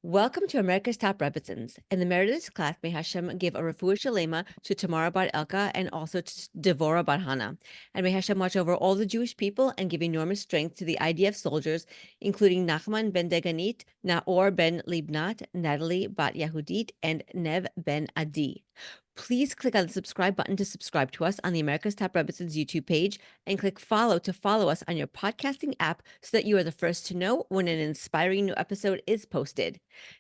Welcome to America's Top Rebbetzins. In the merit of this class, may Hashem give a refuah shalema to Tamara Bat Elka and also to Devorah Bat Hana. And may Hashem watch over all the Jewish people and give enormous strength to the IDF soldiers, including Nachman ben Deganit, Naor ben Libnat, Natalie Bat Yehudit, and Nev ben Adi. Please click on the subscribe button to subscribe to us on the America's Top Rebbetzins YouTube page and click follow to follow us on your podcasting app so that you are the first to know when an inspiring new episode is posted.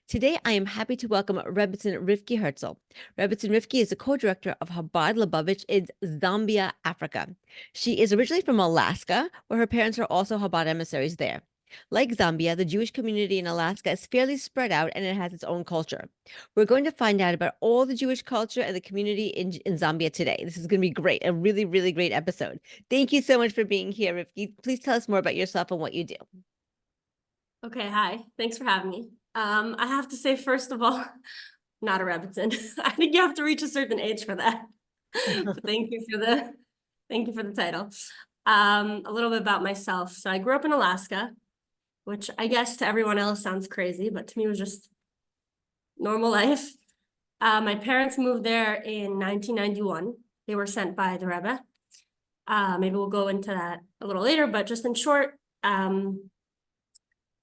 Today, I am happy to welcome Rebbetzin Rivky Herzel. Rebbetzin Rivky is the co-director of Chabad-Lubavitch in Zambia, Africa. She is originally from Alaska, where her parents are also Chabad emissaries there. Like Zambia, the Jewish community in Alaska is fairly spread out and it has its own culture. We're going to find out about all the Jewish culture and the community in Zambia today. This is going to be great, a really, really great episode. Thank you so much for being here, Rivky. Please tell us more about yourself and what you do. Okay, hi. Thanks for having me. I have to say, first of all, not a Rebbetzin. I think you have to reach a certain age for that. But thank you for the title. A little bit about myself. So I grew up in Alaska, which I guess to everyone else sounds crazy, but to me was just normal life. My parents moved there in 1991. They were sent by the Rebbe. Maybe we'll go into that a little later, but just in short,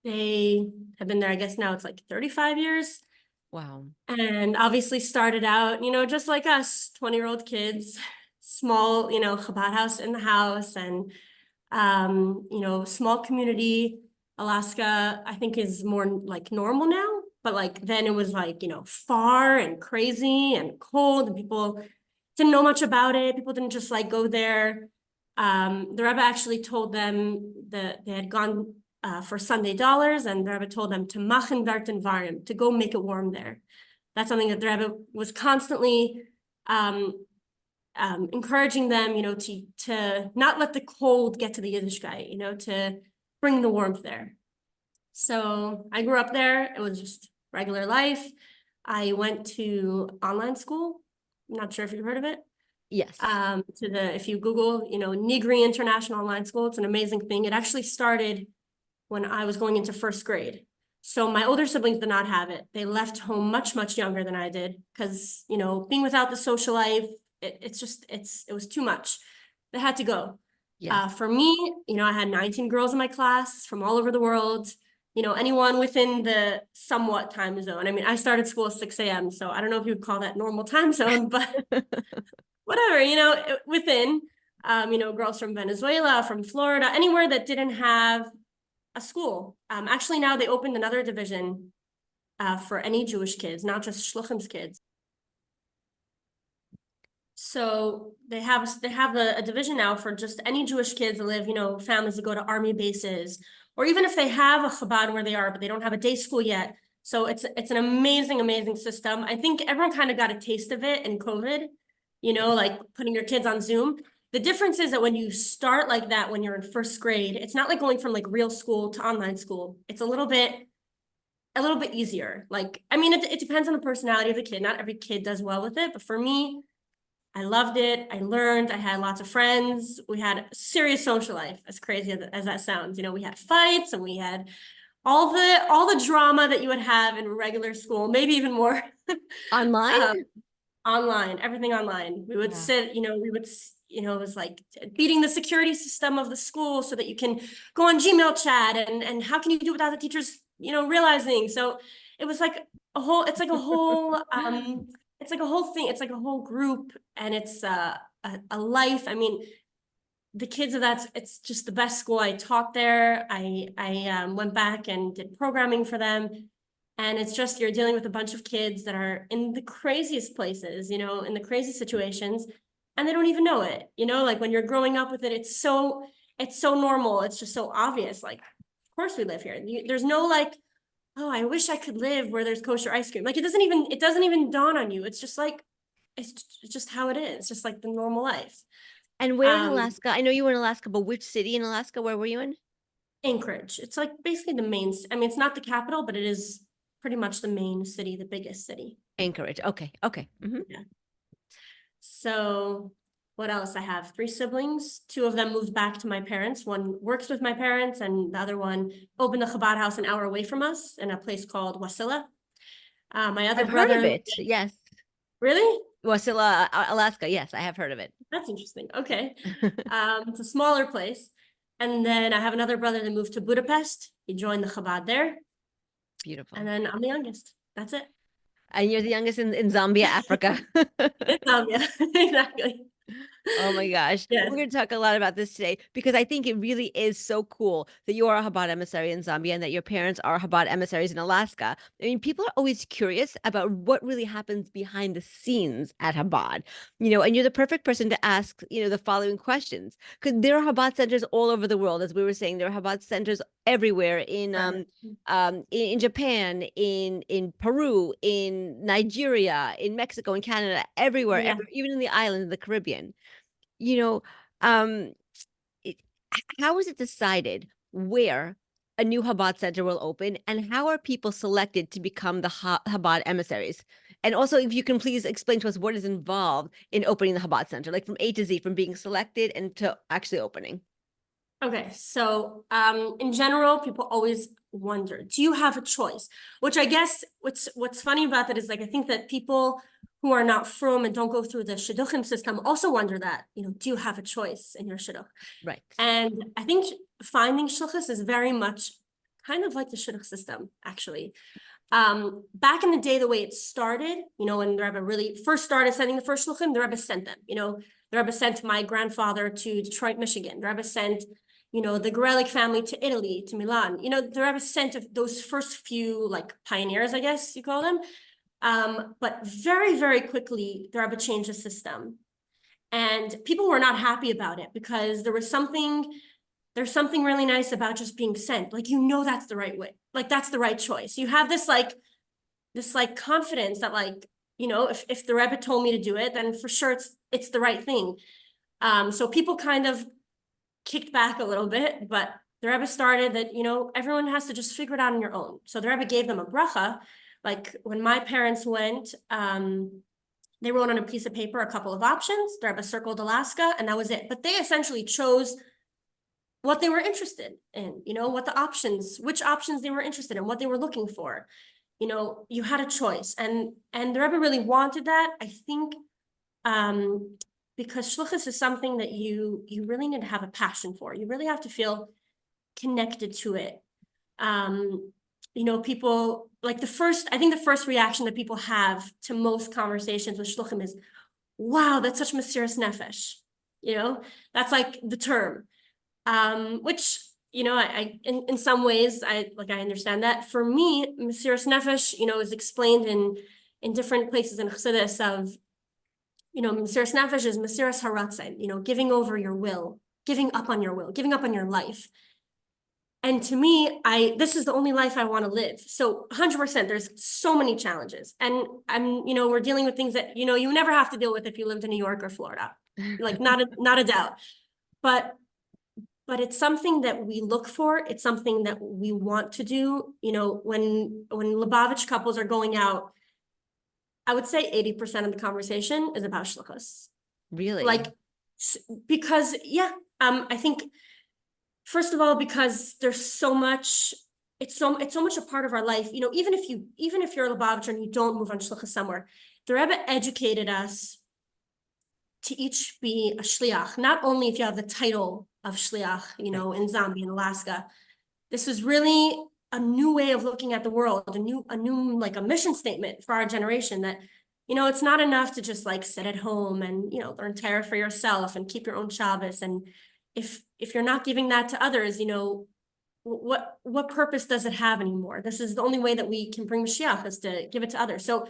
they have been there, I guess now it's like 35 years. Wow. And obviously started out, just like us, 20-year-old kids, small, Chabad house in the house and, small community. Alaska, I think is more like normal now, but like then it was like, far and crazy and cold and people didn't know much about it. People didn't just like go there. The Rebbe actually told them that they had gone for Sunday dollars, and the Rebbe told them to machen warten warm, to go make it warm there. That's something that the Rebbe was constantly encouraging them, to not let the cold get to the Yiddishkeit, to bring the warmth there. So I grew up there. It was just regular life. I went to online school. I'm not sure if you've heard of it. Yes. If you Google, Nigri International Online School, it's an amazing thing. It actually started when I was going into first grade. So my older siblings did not have it. They left home much, much younger than I did because, being without the social life, it was too much. They had to go. Yeah. For me, I had 19 girls in my class from all over the world, anyone within the somewhat time zone. I mean, I started school at 6 a.m., so I don't know if you would call that normal time zone, but whatever, within, girls from Venezuela, from Florida, anywhere that didn't have a school. Actually, now they opened another division for any Jewish kids, not just Shluchim's kids. So they have a division now for just any Jewish kids that live, families that go to army bases, or even if they have a Chabad where they are, but they don't have a day school yet. So it's an amazing, amazing system. I think everyone kind of got a taste of it in COVID, like putting your kids on Zoom. The difference is that when you start like that, when you're in first grade, it's not like going from like real school to online school. It's a little bit easier. Like, I mean, it depends on the personality of the kid. Not every kid does well with it, but for me, I loved it. I learned. I had lots of friends. We had a serious social life, as crazy as that sounds. We had fights and we had all the drama that you would have in regular school, maybe even more. Online? Online, everything online. We would sit, it was like beating the security system of the school so that you can go on Gmail chat and how can you do it without the teachers, realizing. So it was like it's like a whole thing. It's like a whole group and it's a life. I mean, the kids of it's just the best school. I taught there. I went back and did programming for them. And it's just, you're dealing with a bunch of kids that are in the craziest places, in the crazy situations, and they don't even know it, like when you're growing up with it, it's so normal. It's just so obvious. Like, of course we live here. There's no like, oh, I wish I could live where there's kosher ice cream. Like, it doesn't even dawn on you. It's just like, it's just how it is. It's just like the normal life. And where in Alaska? I know you were in Alaska, but which city in Alaska? Where were you in? Anchorage. It's like basically the main, I mean, it's not the capital, but it is pretty much the main city, the biggest city. Anchorage. Okay. Yeah. So What else? I have 3 siblings. 2 of them moved back to my parents. One works with my parents, and the other one opened a Chabad house an hour away from us in a place called Wasilla. My other I've heard of brother, it. Yes. really? Wasilla, Alaska. Yes, I have heard of it. That's interesting. Okay. It's a smaller place. And then I have another brother that moved to Budapest. He joined the Chabad there. Beautiful. And then I'm the youngest. That's it. And you're the youngest in Zambia, Africa. Yeah, exactly. Oh my gosh. Yes. We're going to talk a lot about this today because I think it really is so cool that you are a Chabad emissary in Zambia and that your parents are Chabad emissaries in Alaska. I mean, people are always curious about what really happens behind the scenes at Chabad, and you're the perfect person to ask, the following questions because there are Chabad centers all over the world. As we were saying, there are Chabad centers everywhere in Japan, in Peru, in Nigeria, in Mexico, in Canada, everywhere, Yeah. even in the islands in the Caribbean you know, um, it, how is it decided where a new Chabad center will open, and how are people selected to become the Chabad emissaries? And also, if you can please explain to us what is involved in opening the Chabad center, like from A to Z, from being selected and to actually opening. Okay, so in general, people always wonder, do you have a choice? Which I guess what's funny about that is like I think that people who are not frum and don't go through the shidduchim system also wonder that, do you have a choice in your shidduch? Right. And I think finding shluchus is very much kind of like the shidduch system, actually. Back in the day, the way it started, when the Rebbe really first started sending the first shluchim, the Rebbe sent them. The Rebbe sent my grandfather to Detroit, Michigan. The Rebbe sent the Gorelick family to Italy, to Milan. The Rebbe sent those first few like pioneers, I guess you call them. But very, very quickly, the Rebbe changed the system. And people were not happy about it because there's something really nice about just being sent. Like, that's the right way. Like, that's the right choice. You have this confidence that if the Rebbe told me to do it, then for sure it's the right thing. So people kind of kicked back a little bit, but the Rebbe started that, everyone has to just figure it out on your own. So the Rebbe gave them a bracha. Like when my parents went, they wrote on a piece of paper a couple of options. The Rebbe circled Alaska, and that was it. But they essentially chose what they were interested in, which options they were interested in, what they were looking for. You had a choice. And the Rebbe really wanted that, I think, because shluchus is something that you really need to have a passion for. You really have to feel connected to it. People like I think the first reaction that people have to most conversations with shluchim is, wow, that's such mesiras nefesh. That's like the term. Which, I in some ways, I understand that. For me, mesiras nefesh, is explained in different places in Chassidus of, mesiras nefesh is mesiras haratzon, giving over your will, giving up on your will, giving up on your life. And to me, this is the only life I want to live. So 100%, there's so many challenges. And we're dealing with things that, you never have to deal with if you lived in New York or Florida, like not a doubt. But it's something that we look for. It's something that we want to do. When Lubavitch couples are going out, I would say 80% of the conversation is about shluchos. Really? Because I think, first of all, because there's so much, it's so much a part of our life. Even if you're a Lubavitcher and you don't move on shluchos somewhere, the Rebbe educated us to each be a shliach, not only if you have the title of shliach, in Zambia and Alaska. This is really a new way of looking at the world, a new like a mission statement for our generation that, it's not enough to just like sit at home and, learn Torah for yourself and keep your own Shabbos. And if you're not giving that to others, what purpose does it have anymore? This is the only way that we can bring Mashiach, is to give it to others. So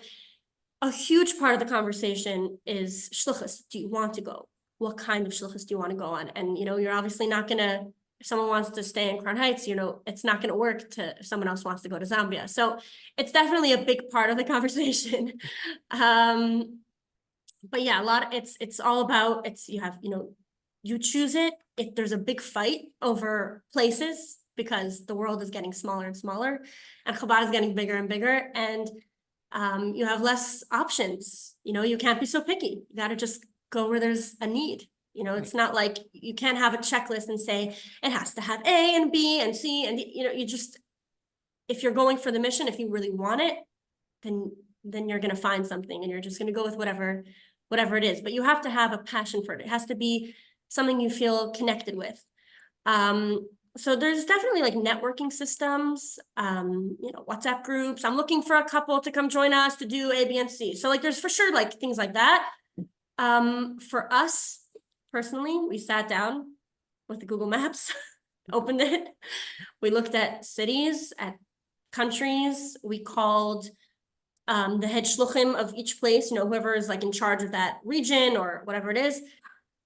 a huge part of the conversation is shluchus. Do you want to go? What kind of shluchus do you want to go on? And, you're obviously not going to, if someone wants to stay in Crown Heights, it's not going to work if someone else wants to go to Zambia. So it's definitely a big part of the conversation. But yeah, it's all about, you choose it. There's a big fight over places because the world is getting smaller and smaller and Chabad is getting bigger and bigger. And you have less options. You can't be so picky. You got to just go where there's a need. You know, it's not like you can't have a checklist and say it has to have A and B and C and D. You know, you just, if you're going for the mission, if you really want it, then you're going to find something, and you're just going to go with whatever it is. But you have to have a passion for it. It has to be something you feel connected with. So there's definitely like networking systems, you know, WhatsApp groups. I'm looking for a couple to come join us to do A, B, and C. So like there's for sure like things like that. For us personally, we sat down with the Google Maps, opened it. We looked at cities, at countries. We called the head shluchim of each place, you know, whoever is like in charge of that region or whatever it is,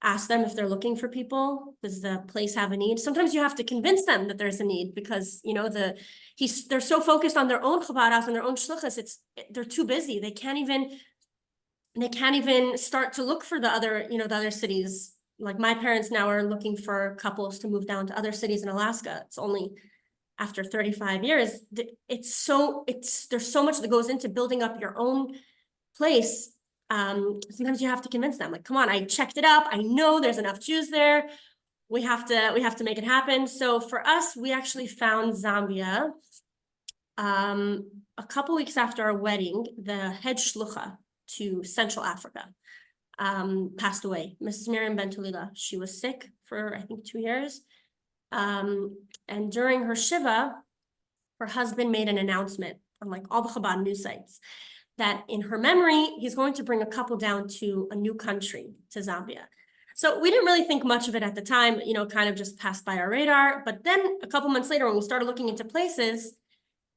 ask them if they're looking for people. Does the place have a need? Sometimes you have to convince them that there's a need because, you know, they're so focused on their own Chabad house and their own shluchas, they're too busy. They can't even start to look for the other, you know, the other cities. Like my parents now are looking for couples to move down to other cities in Alaska. It's only after 35 years. There's so much that goes into building up your own place. Sometimes you have to convince them, like, come on, I checked it up. I know there's enough Jews there. We have to make it happen. So for us, we actually found Zambia. A couple weeks after our wedding, the head shlucha to Central Africa passed away. Mrs. Miriam Bentulila. She was sick for, I think, 2 years. And during her Shiva, her husband made an announcement on like all the Chabad news sites that in her memory, he's going to bring a couple down to a new country, to Zambia. So we didn't really think much of it at the time, you know, kind of just passed by our radar. But then a couple months later, when we started looking into places,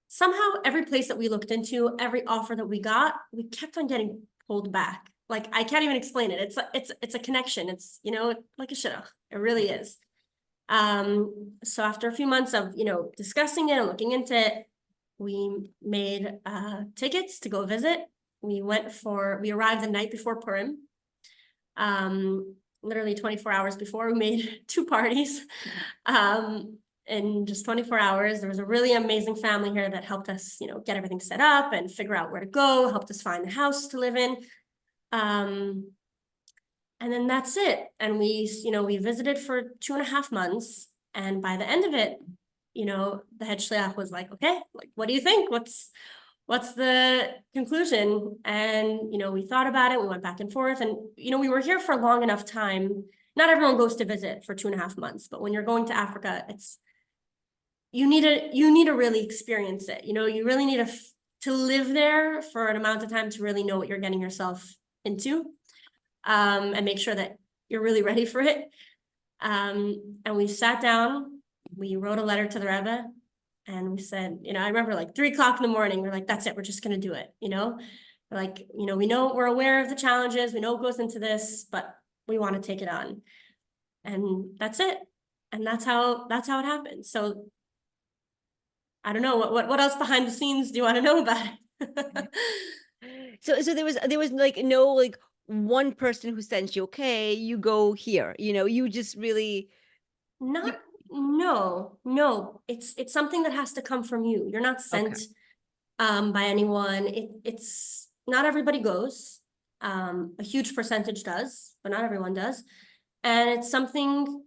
somehow every place that we looked into, every offer that we got, we kept on getting pulled back. Like, I can't even explain it. It's a connection. It's, you know, like a shidduch. It really is. So after a few months of, you know, discussing it and looking into it, we made tickets to go visit. We arrived the night before Purim. Literally 24 hours before, we made 2 parties. In just 24 hours, there was a really amazing family here that helped us, you know, get everything set up and figure out where to go, helped us find a house to live in. And then that's it. And we visited for 2.5 months. And by the end of it, you know, the head shliach was like, okay, like, what do you think? What's the conclusion? And, you know, we thought about it. We went back and forth, and, you know, we were here for a long enough time. Not everyone goes to visit for 2.5 months, but when you're going to Africa, you need to really experience it. You know, you really need to live there for an amount of time to really know what you're getting yourself into, and make sure that you're really ready for it. And we sat down, we wrote a letter to the Rebbe, and we said, you know, I remember like 3 o'clock in the morning, we're like, that's it, we're just going to do it. You know, we're like, you know, we're aware of the challenges, we know what goes into this, but we want to take it on. And that's it. And that's how it happened. So I don't know what else behind the scenes do you want to know about it? So there was like no like one person who sent you, okay, you go here, you know, you just really No, it's something that has to come from you. You're not sent by anyone. It's not everybody goes. A huge percentage does, but not everyone does. And it's something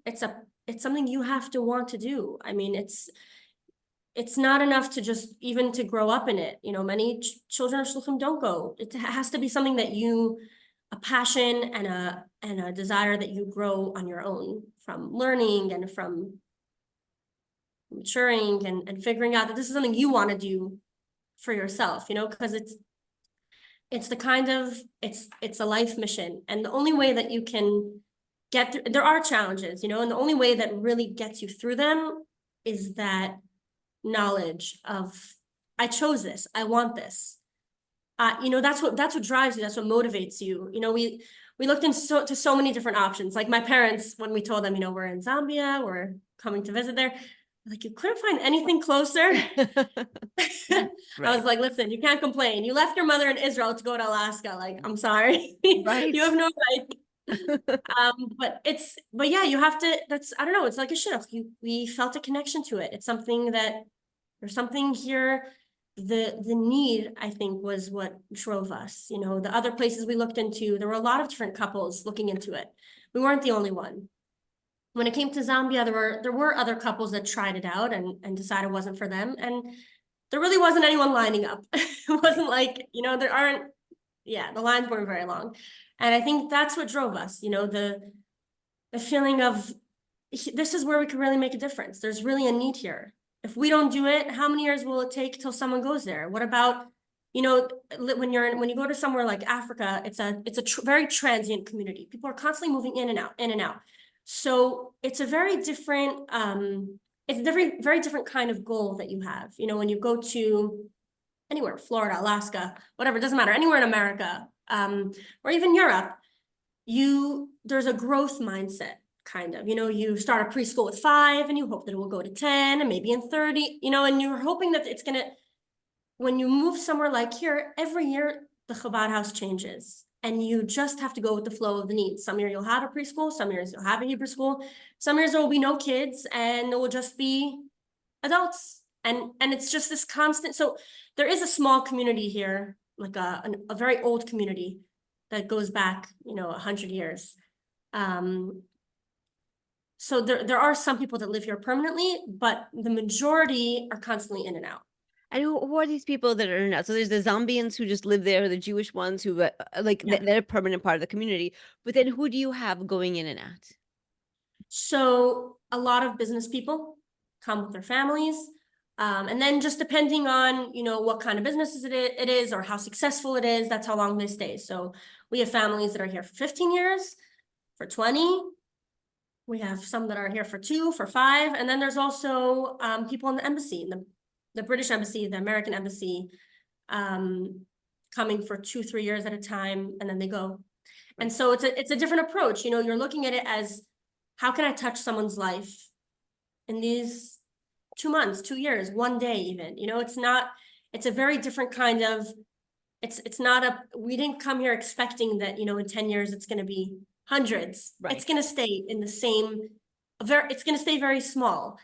you have to want to do. I mean, it's not enough to just even to grow up in it. You know, many children of shluchim don't go. It has to be something that a passion and a desire that you grow on your own from learning and from maturing and figuring out that this is something you want to do for yourself, you know, because it's a life mission. And the only way that you can get through, there are challenges, you know, and the only way that really gets you through them is that knowledge of, I chose this, I want this. You know, that's what drives you, that's what motivates you. You know, we looked into so many different options. Like my parents, when we told them, you know, we're in Zambia, we're coming to visit there, like, you couldn't find anything closer. I was like, listen, you can't complain. You left your mother in Israel to go to Alaska. Like, I'm sorry. Right. You have no right. But yeah, you have to, I don't know, it's like a shidduch. We felt a connection to it. It's something that there's something here the need, I think, was what drove us. You know, the other places we looked into, there were a lot of different couples looking into it. We weren't the only one. When it came to Zambia, there were other couples that tried it out and decided it wasn't for them. And there really wasn't anyone lining up. It wasn't like, you know, the lines weren't very long. And I think that's what drove us, you know, the feeling of this is where we could really make a difference. There's really a need here. If we don't do it, how many years will it take till someone goes there? What about, you know, when you go to somewhere like Africa, it's a very transient community. People are constantly moving in and out, in and out. So it's a very different, very different kind of goal that you have. You know, when you go to anywhere, Florida, Alaska, whatever, it doesn't matter, anywhere in America, or even Europe, there's a growth mindset, kind of. You know, you start a preschool with 5 and you hope that it will go to 10 and maybe in 30, you know, and you're hoping that it's gonna, when you move somewhere like here, every year the Chabad house changes. And you just have to go with the flow of the needs. Some years you'll have a preschool, some years you'll have a Hebrew school, some years there will be no kids and it will just be adults. And it's just this constant. So there is a small community here, like a very old community that goes back, you know, 100 years. So there are some people that live here permanently, but the majority are constantly in and out. And who are these people that are now? So there's the Zambians who just live there, the Jewish ones who like Yeah. they're a permanent part of the community. But then who do you have going in and out? So a lot of business people come with their families. And then just depending on, you know, what kind of businesses it is or how successful it is, that's how long they stay. So we have families that are here for 15 years, for 20. We have some that are here for 2, for 5. And then there's also people in the embassy, the British embassy, the American embassy, coming for 2, 3 years at a time, and then they go. And so it's a different approach. You know, you're looking at it as, how can I touch someone's life in these 2 months, 2 years, 1 day even? You know, it's a very different kind of, it's not we didn't come here expecting that, you know, in 10 years, it's going to be hundreds. Right. It's going to stay in the same, it's going to stay very small.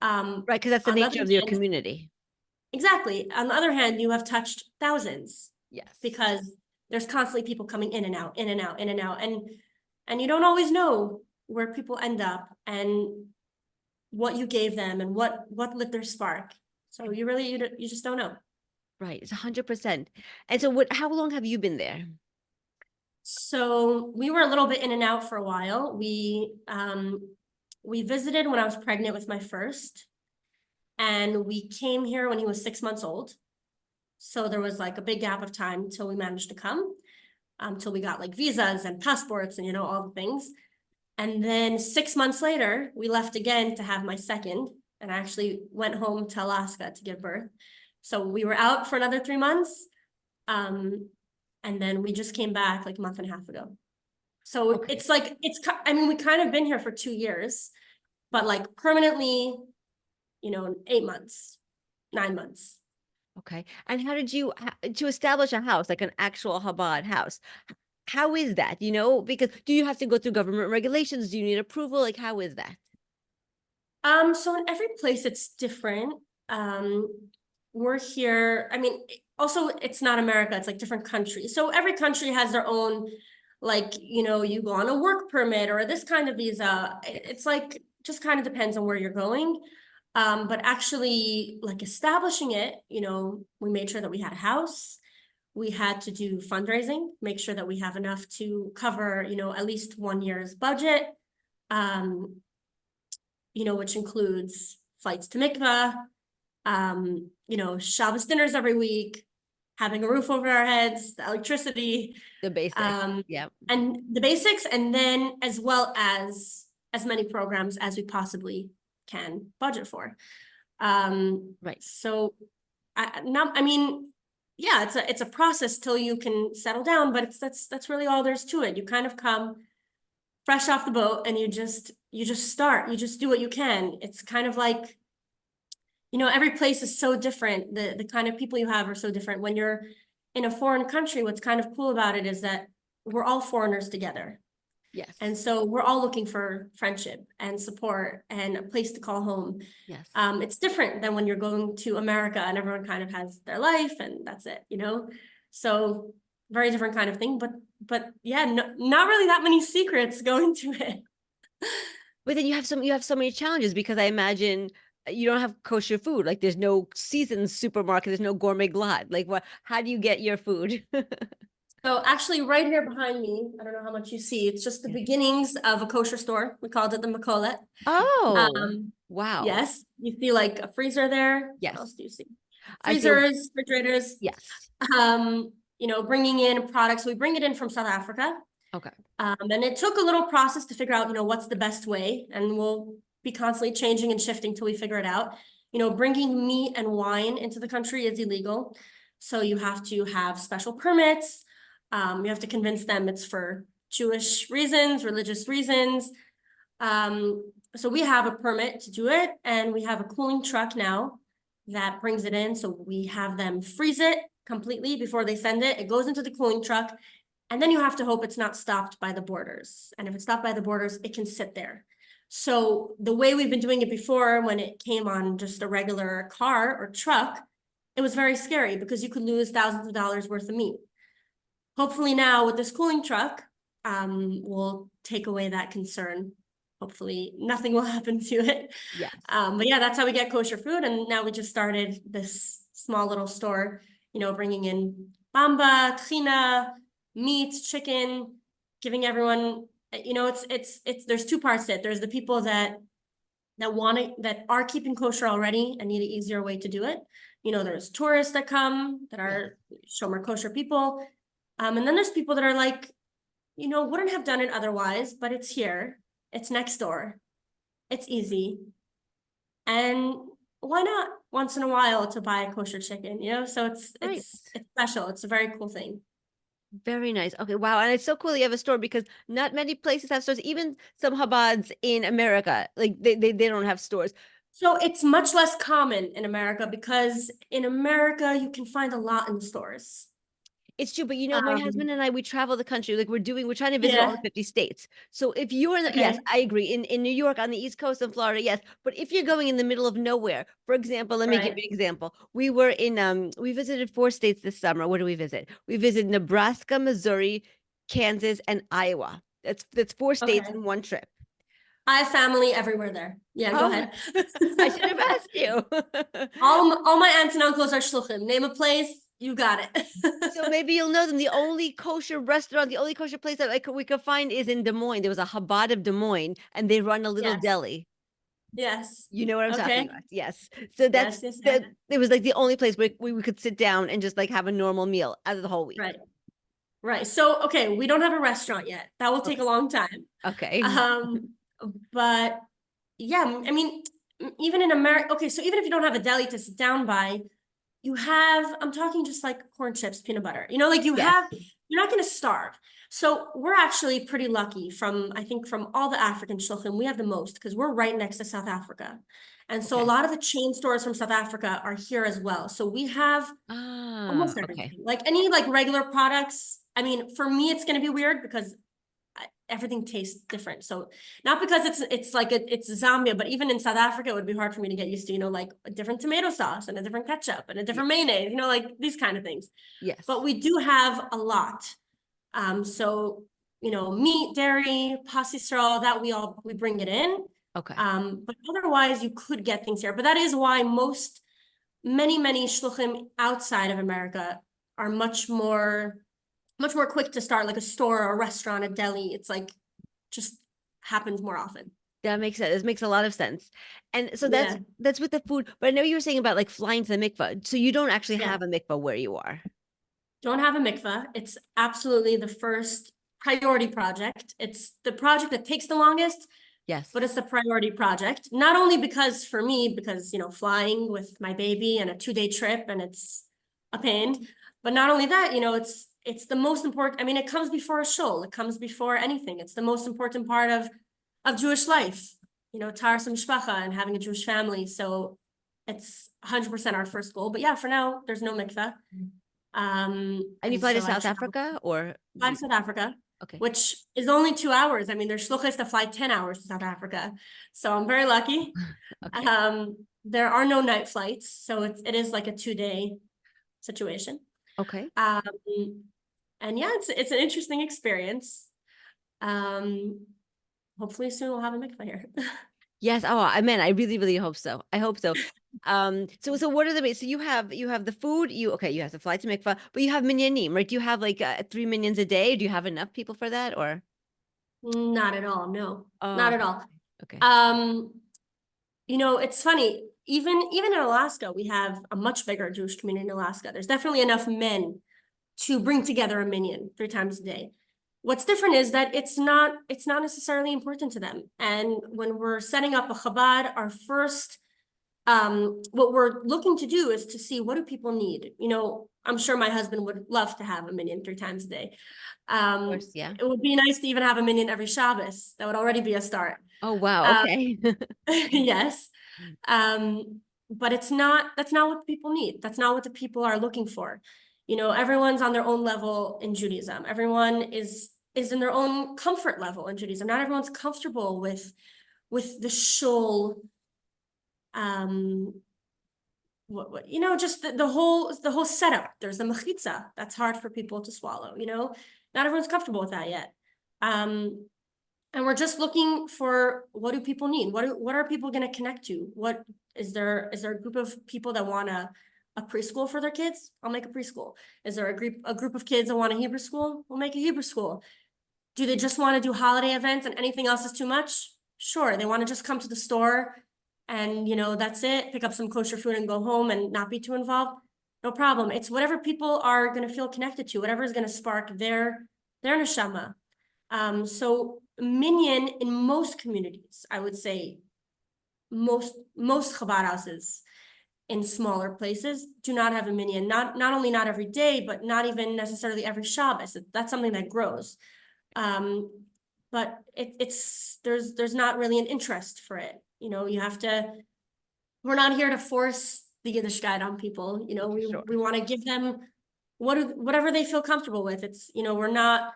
Right, because that's the nature of your community. Exactly. On the other hand, you have touched thousands. Yes. Because there's constantly people coming in and out, in and out, in and out. And you don't always know where people end up and what you gave them and what lit their spark. So you just don't know. Right. It's 100%. And so how long have you been there? So we were a little bit in and out for a while. We visited when I was pregnant with my first, and we came here when he was 6 months old. So there was like a big gap of time until we managed to come, till we got like visas and passports and, you know, all the things. And then 6 months later, we left again to have my second, and I actually went home to Alaska to give birth. So we were out for another 3 months. And then we just came back like a month and a half ago. So okay. It's like, I mean, we kind of been here for 2 years, but like permanently, you know, 8 months, 9 months. Okay. And how did you, to establish a house, like an actual Chabad house, how is that, you know, because do you have to go through government regulations? Do you need approval? Like, how is that? So in every place it's different. We're here, I mean, also it's not America, it's like different countries. So every country has their own, like, you know, you go on a work permit or this kind of visa. It's like, just kind of depends on where you're going. But actually like establishing it, you know, we made sure that we had a house. We had to do fundraising, make sure that we have enough to cover, you know, at least 1 year's budget, you know, which includes flights to mikveh, you know, Shabbos dinners every week, having a roof over our heads, the electricity. The basics, yeah. And the basics, and then as well as many programs as we possibly can budget for. Right. So I mean, yeah, it's a process till you can settle down, but that's really all there's to it. You kind of come fresh off the boat and you just start, you just do what you can. It's kind of like, you know, every place is so different. The kind of people you have are so different. When you're in a foreign country, what's kind of cool about it is that we're all foreigners together. Yes. And so we're all looking for friendship and support and a place to call home. Yes. It's different than when you're going to America and everyone kind of has their life and that's it, So very different kind of thing, but yeah, not really that many secrets go into it. But then you have so many challenges because I imagine you don't have kosher food. Like there's no seasoned supermarket, there's no gourmet glot. Like how do you get your food? So actually right here behind me, I don't know how much you see, it's just the Yes. beginnings of a kosher store. We called it the Makolet. Oh, Um, wow. yes, you see like a freezer there. What else Yes. do you see? I feel Freezers, refrigerators, yes. bringing in products. We bring it in from South Africa. Okay. And it took a little process to figure out, what's the best way. And we'll be constantly changing and shifting till we figure it out. Bringing meat and wine into the country is illegal. So you have to have special permits. You have to convince them it's for Jewish reasons, religious reasons. So we have a permit to do it, and we have a cooling truck now that brings it in. So we have them freeze it completely before they send it. It goes into the cooling truck, and then you have to hope it's not stopped by the borders. And if it's stopped by the borders, it can sit there. So the way we've been doing it before, when it came on just a regular car or truck, it was very scary because you could lose thousands of dollars worth of meat. Hopefully now with this cooling truck, we'll take away that concern. Hopefully nothing will happen to it. Yes. But yeah, that's how we get kosher food. And now we just started this small little store, bringing in bamba, tchina, meat, chicken, giving everyone, there's two parts to it. There's the people that are keeping kosher already and need an easier way to do it. There's tourists that come that are shomer kosher people. And then there's people that are like, wouldn't have done it otherwise, but it's here. It's next door. It's easy. And why not once in a while to buy a kosher chicken, So it's Right. it's special. It's a very cool thing. Very nice. Okay, wow. And it's so cool you have a store because not many places have stores. Even some Chabads in America, like they don't have stores. So it's much less common in America because in America you can find a lot in the stores. It's true, but my husband and I, we travel the country. Like we're trying to visit all the Yeah. 50 states. So if you're yes, Okay. I agree. In New York, on the East Coast of Florida, yes. But if you're going in the middle of nowhere, for example, let me give Right. you an example. We visited 4 states this summer. What do we visit? We visited Nebraska, Missouri, Kansas, and Iowa. That's 4 states Okay. in one trip. I have family everywhere there. Yeah, go Oh, ahead. I should have asked you. All my aunts and uncles are shluchim. Name a place, you got it. So maybe you'll know them. The only kosher restaurant, the only kosher place that we could find is in Des Moines. There was a Chabad of Des Moines, and they run a little Yes. deli. Yes. You know what I'm talking Okay. about? Yes. So Yes, that's yes, yes. that. It was like the only place where we could sit down and just like have a normal meal out of the whole week. Right. Right. So, okay, we don't have a restaurant yet. That will take Okay. a long time. Okay. But yeah, I mean, even in America, okay, so even if you don't have a deli to sit down by, I'm talking just like corn chips, peanut butter, like Yes. you're not going to starve. So we're actually pretty lucky I think from all the African shluchim, we have the most because we're right next to South Africa. And so a Okay. lot of the chain stores from South Africa are here as well. So we have almost Okay. everything, like any like regular products. I mean, for me, it's going to be weird because everything tastes different. So not because it's like it's Zambia, but even in South Africa, it would be hard for me to get used to, like a different tomato sauce and a different ketchup and a different mayonnaise, like these kind of things. Yes. But we do have a lot. So, meat, dairy, pasta straw, that we bring it in. Okay. But otherwise you could get things here. But that is why many shluchim outside of America are much more quick to start, like a store or a restaurant, a deli. It's like just happens more often. That makes sense. This makes a lot of sense. And so Yeah. that's with the food. But I know you were saying about like flying to the mikvah. So you don't actually Yeah. have a mikvah where you are. Don't have a mikveh. It's absolutely the first priority project. It's the project that takes the longest, Yes. but it's the priority project. Not only because flying with my baby and a 2-day trip and it's a pain, but not only that, it's the most important. I mean, it comes before a shul. It comes before anything. It's the most important part of Jewish life, taras mishpacha and having a Jewish family. So it's 100% our first goal. But yeah, for now, there's no mikveh. And you And fly to so I South travel Africa or to South Africa. Okay. which is only 2 hours. I mean, there's shluchas that fly 10 hours to South Africa. So I'm very lucky. Okay. There are no night flights, so it is like a 2-day situation. Okay. Um, and yeah, it's an interesting experience. Hopefully soon we'll have a mikveh here. Yes. Oh, I mean, I really, really hope so. I hope so. So what are so you have the food, you have to fly to mikvah, but you have minyanim, right? Do you have like 3 minions a day? Do you have enough people for that or? Not at all, no, not Oh, at all. okay. Um, it's funny, even in Alaska, we have a much bigger Jewish community in Alaska. There's definitely enough men to bring together a minyan 3 times a day. What's different is that it's not necessarily important to them. And when we're setting up a Chabad, our first what we're looking to do is to see, what do people need? I'm sure my husband would love to have a minyan 3 times a day. Of course, yeah. It would be nice to even have a minyan every Shabbos. That would already be a start. Oh, wow. Um, Okay. yes. But that's not what people need. That's not what the people are looking for. Everyone's on their own level in Judaism. Everyone is in their own comfort level in Judaism. Not everyone's comfortable with the shul, just the whole setup. There's the mechitza. That's hard for people to swallow. Not everyone's comfortable with that yet. And we're just looking for, what do people need? What are people going to connect to? What is there a group of people that want a preschool for their kids? I'll make a preschool. Is there a group of kids that want a Hebrew school? We'll make a Hebrew school. Do they just want to do holiday events and anything else is too much? Sure. They want to just come to the store and, that's it, pick up some kosher food and go home and not be too involved. No problem. It's whatever people are going to feel connected to, whatever is going to spark their neshama. So minyan in most communities, I would say most Chabad houses in smaller places do not have a minyan. Not only not every day, but not even necessarily every Shabbos. That's something that grows. But there's not really an interest for it. We're not here to force the Yiddishkeit on people. Sure. We want to give them whatever they feel comfortable with. It's, we're not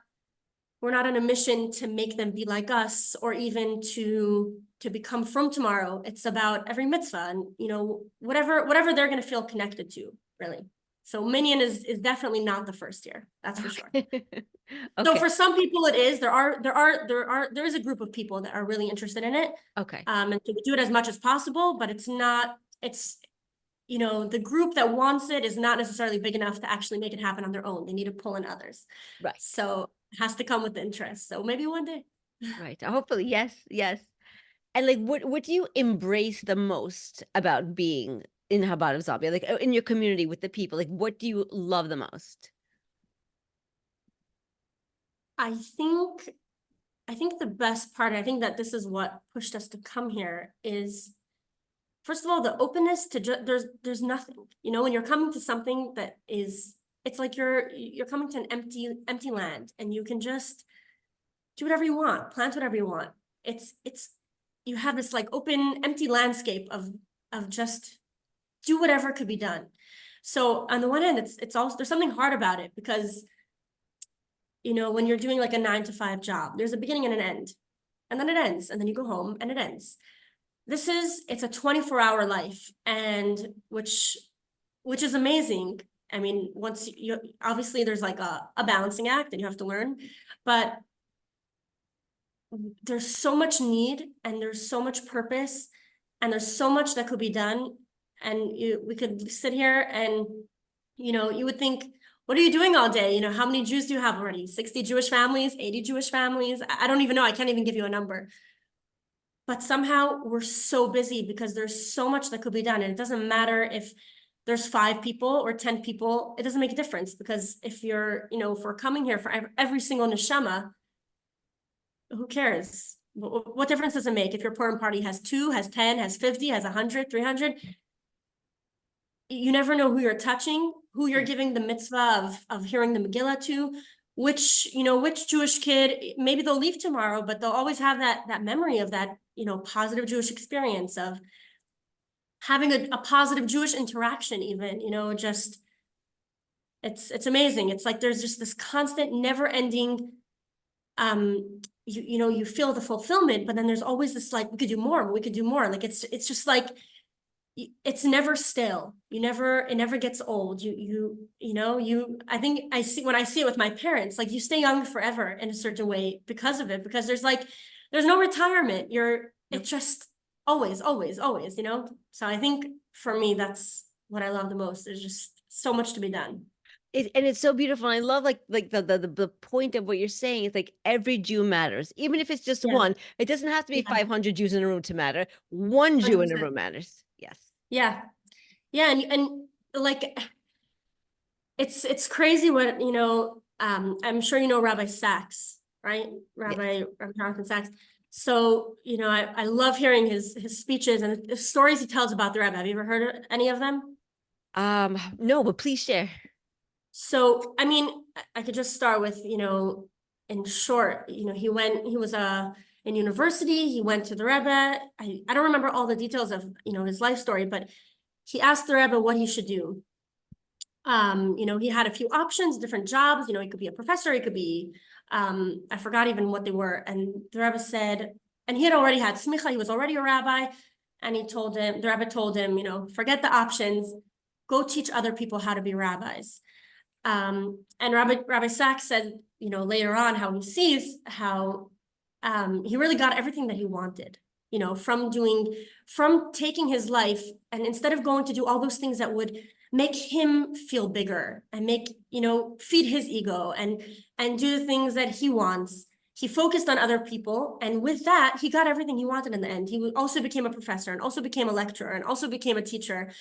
on a mission to make them be like us or even to become from tomorrow. It's about every mitzvah and, whatever they're going to feel connected to, really. So minyan is definitely not the first year. That's for sure. So Okay. for some people it is. There is a group of people that are really interested in it. Okay. And to do it as much as possible, but the group that wants it is not necessarily big enough to actually make it happen on their own. They need to pull in others. Right. So it has to come with the interest. So maybe one day. Right. Hopefully, yes, yes. And like, what do you embrace the most about being in Chabad of Zambia? Like in your community with the people, like what do you love the most? I think the best part, I think that this is what pushed us to come here, is first of all, the openness to there's nothing, when you're coming to something that is, it's like you're coming to an empty land and you can just do whatever you want, plant whatever you want. It's you have this like open, empty landscape of just do whatever could be done. So on the one hand, it's also, there's something hard about it because, when you're doing like a 9 to 5 job, there's a beginning and an end, and then it ends, and then you go home and it ends. It's a 24-hour life, and which is amazing. I mean, once obviously there's like a balancing act and you have to learn, but there's so much need and there's so much purpose and there's so much that could be done. And we could sit here and, you would think, what are you doing all day? How many Jews do you have already? 60 Jewish families, 80 Jewish families? I don't even know. I can't even give you a number. But somehow we're so busy because there's so much that could be done. And it doesn't matter if there's 5 people or 10 people, it doesn't make a difference, because if we're coming here for every single neshama, who cares? What difference does it make if your Purim party has 2, has 10, has 50, has 100, 300? You never know who you're touching, who you're giving the mitzvah of hearing the Megillah to, which Jewish kid, maybe they'll leave tomorrow, but they'll always have that memory of that, positive Jewish experience of having a positive Jewish interaction even, it's amazing. It's like there's just this constant, never ending you feel the fulfillment, but then there's always this like, we could do more, we could do more. Like it's just like, it's never stale. It never gets old. I think when I see it with my parents, like you stay young forever in a certain way because of it, because there's no retirement. Nope. It's just always, always, always, So I think for me, that's what I love the most. There's just so much to be done. And it's so beautiful. And I love like the point of what you're saying is like every Jew matters, even if it's just Yeah, one. It doesn't have to be yeah, 500 Jews in a room to matter. One Jew in a 100%. room matters. Yes. Yeah, yeah, and like it's crazy what I'm sure you know Rabbi Sachs, right? Yes. Rabbi Jonathan Sachs. So I love hearing his speeches and the stories he tells about the Rebbe. Have you ever heard of any of them? No, but please share. So I mean, I could just start with in short, he was in university. He went to the Rebbe. I don't remember all the details of his life story, but he asked the Rebbe what he should do. He had a few options, different jobs. He could be a professor, he could be, I forgot even what they were. And the Rebbe said, and he had already had smicha, he was already a rabbi. And the Rebbe told him, forget the options, go teach other people how to be rabbis. And Rabbi Sachs said, later on how he sees how he really got everything that he wanted, from taking his life, and instead of going to do all those things that would make him feel bigger and feed his ego and do the things that he wants. He focused on other people, and with that, he got everything he wanted in the end. He also became a professor and also became a lecturer and also became a teacher.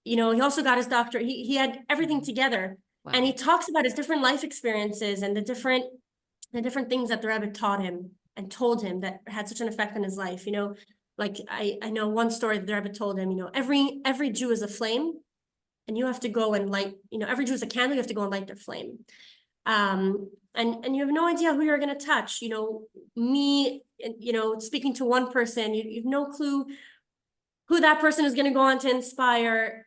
He also got his doctorate. He had everything together. And Wow. he talks about his different life experiences and the different things that the Rebbe taught him and told him that had such an effect on his life. Like I know one story that the Rebbe told him, every Jew is a flame, and you have to go and light, every Jew is a candle, you have to go and light their flame. And you have no idea who you're going to touch. Me, speaking to one person, you have no clue who that person is going to go on to inspire.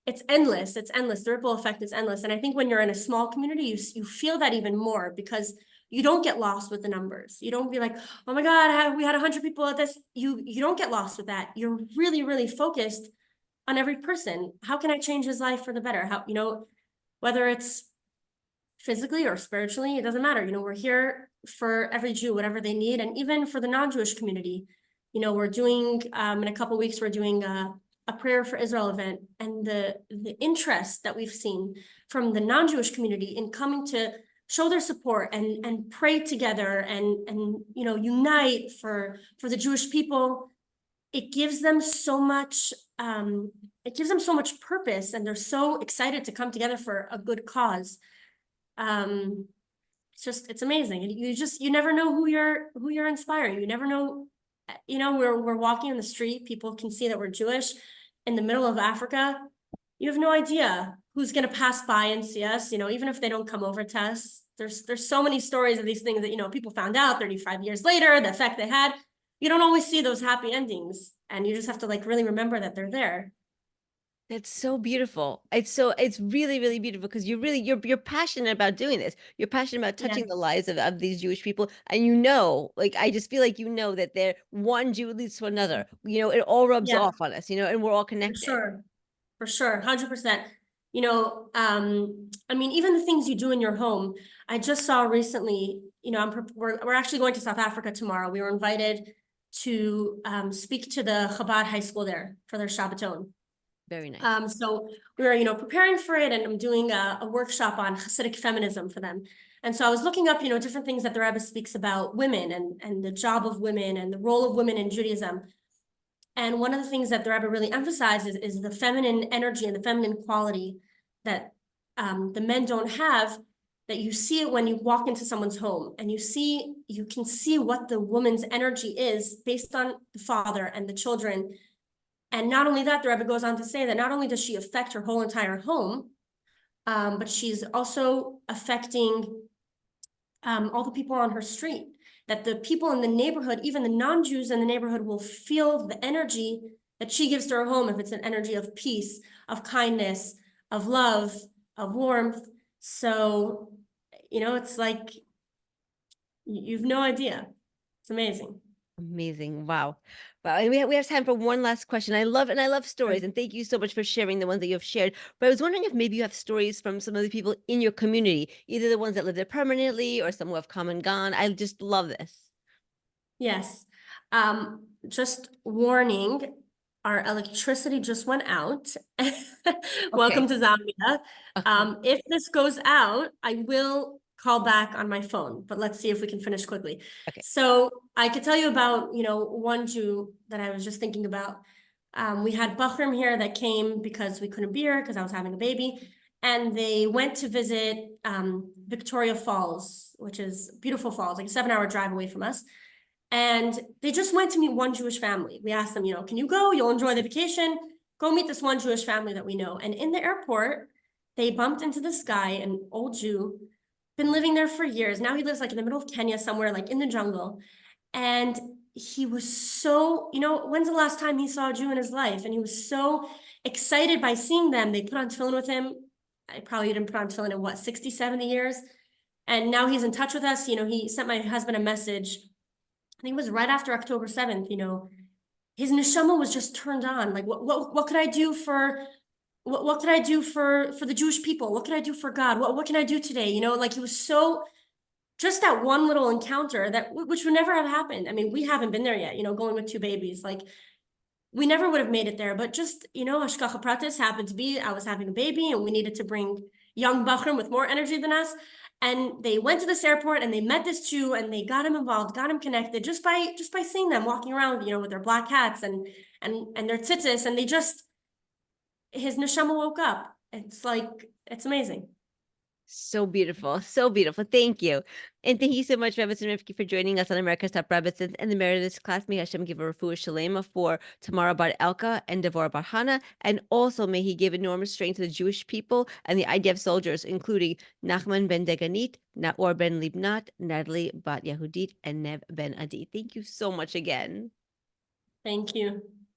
It's endless. It's endless. The ripple effect is endless. And I think when you're in a small community, you feel that even more, because you don't get lost with the numbers. You don't be like, oh my God, we had 100 people at this. You don't get lost with that. You're really, really focused on every person. How can I change his life for the better? How, whether it's physically or spiritually, it doesn't matter. We're here for every Jew, whatever they need. And even for the non-Jewish community, we're doing, in a couple of weeks, we're doing a prayer for Israel event, and the interest that we've seen from the non-Jewish community in coming to show their support and pray together and unite for the Jewish people. It gives them so much, purpose, and they're so excited to come together for a good cause. It's amazing. And you never know who you're inspiring. You never know, we're walking in the street, people can see that we're Jewish in the middle of Africa. You have no idea who's going to pass by and see us, even if they don't come over to us. There's so many stories of these things that, people found out 35 years later, the effect they had. You don't always see those happy endings, and you just have to really remember that they're there. It's so beautiful. It's really, really beautiful because you're passionate about doing this. You're passionate about Yeah. touching the lives of these Jewish people. And like I just feel like that they're one Jew leads to another. It all rubs Yeah, off on us, and we're all for connected. sure. For sure, 100%. I mean, even the things you do in your home. I just saw recently, we're actually going to South Africa tomorrow. We were invited to speak to the Chabad high school there for their Shabbaton. Very nice. So we were, preparing for it, and I'm doing a workshop on Hasidic feminism for them. And so I was looking up, different things that the Rebbe speaks about women and the job of women and the role of women in Judaism. And one of the things that the Rebbe really emphasizes is the feminine energy and the feminine quality that the men don't have, that you see it when you walk into someone's home, and you can see what the woman's energy is based on the father and the children. And not only that, the Rebbe goes on to say that not only does she affect her whole entire home, but she's also affecting all the people on her street, that the people in the neighborhood, even the non-Jews in the neighborhood, will feel the energy that she gives to her home, if it's an energy of peace, of kindness, of love, of warmth. So, it's like, You've no idea. It's amazing. Amazing. Wow. Wow. And we have time for one last question. I love stories. And thank you so much for sharing the ones that you have shared. But I was wondering if maybe you have stories from some of the people in your community, either the ones that live there permanently or some who have come and gone. I just love this. Yes. Just warning, our electricity just went out. Welcome Okay. to Zambia. Okay. If this goes out, I will call back on my phone, but let's see if we can finish quickly. Okay. So I could tell you about, one Jew that I was just thinking about. We had Bahram here that came because we couldn't be here because I was having a baby. And they went to visit Victoria Falls, which is beautiful falls, like a 7-hour drive away from us. And they just went to meet one Jewish family. We asked them, can you go? You'll enjoy the vacation. Go meet this one Jewish family that we know. And in the airport, they bumped into this guy, an old Jew, been living there for years. Now he lives like in the middle of Kenya somewhere, like in the jungle. And he was so, when's the last time he saw a Jew in his life? And he was so excited by seeing them. They put on tefillin with him. I probably didn't put on tefillin in what, 60, 70 years. And now he's in touch with us. He sent my husband a message. I think it was right after October 7th, his neshama was just turned on. Like, what could I do for, what could I do for the Jewish people? What could I do for God? What can I do today? Like he was so, just that one little encounter which would never have happened. I mean, we haven't been there yet, going with 2 babies, like we never would have made it there, but just, Hashgacha Pratis happened to be, I was having a baby and we needed to bring young Bachram with more energy than us. And they went to this airport and they met this Jew and they got him involved, got him connected just by seeing them walking around, with their black hats and their tzitzis, and his neshama woke up. It's amazing. So beautiful. So beautiful. Thank you. And thank you so much, Rebbetzin Rivky, for joining us on America's Top Rebbetzins and the Meredith's class. May Hashem give a refuah shalema for Tamara Bar Elka and Devorah Bar Hana. And also may he give enormous strength to the Jewish people and the IDF soldiers, including Nachman ben Deganit, Naor ben Libnat, Natalie Bat Yehudit, and Nev ben Adi. Thank you so much again. Thank you.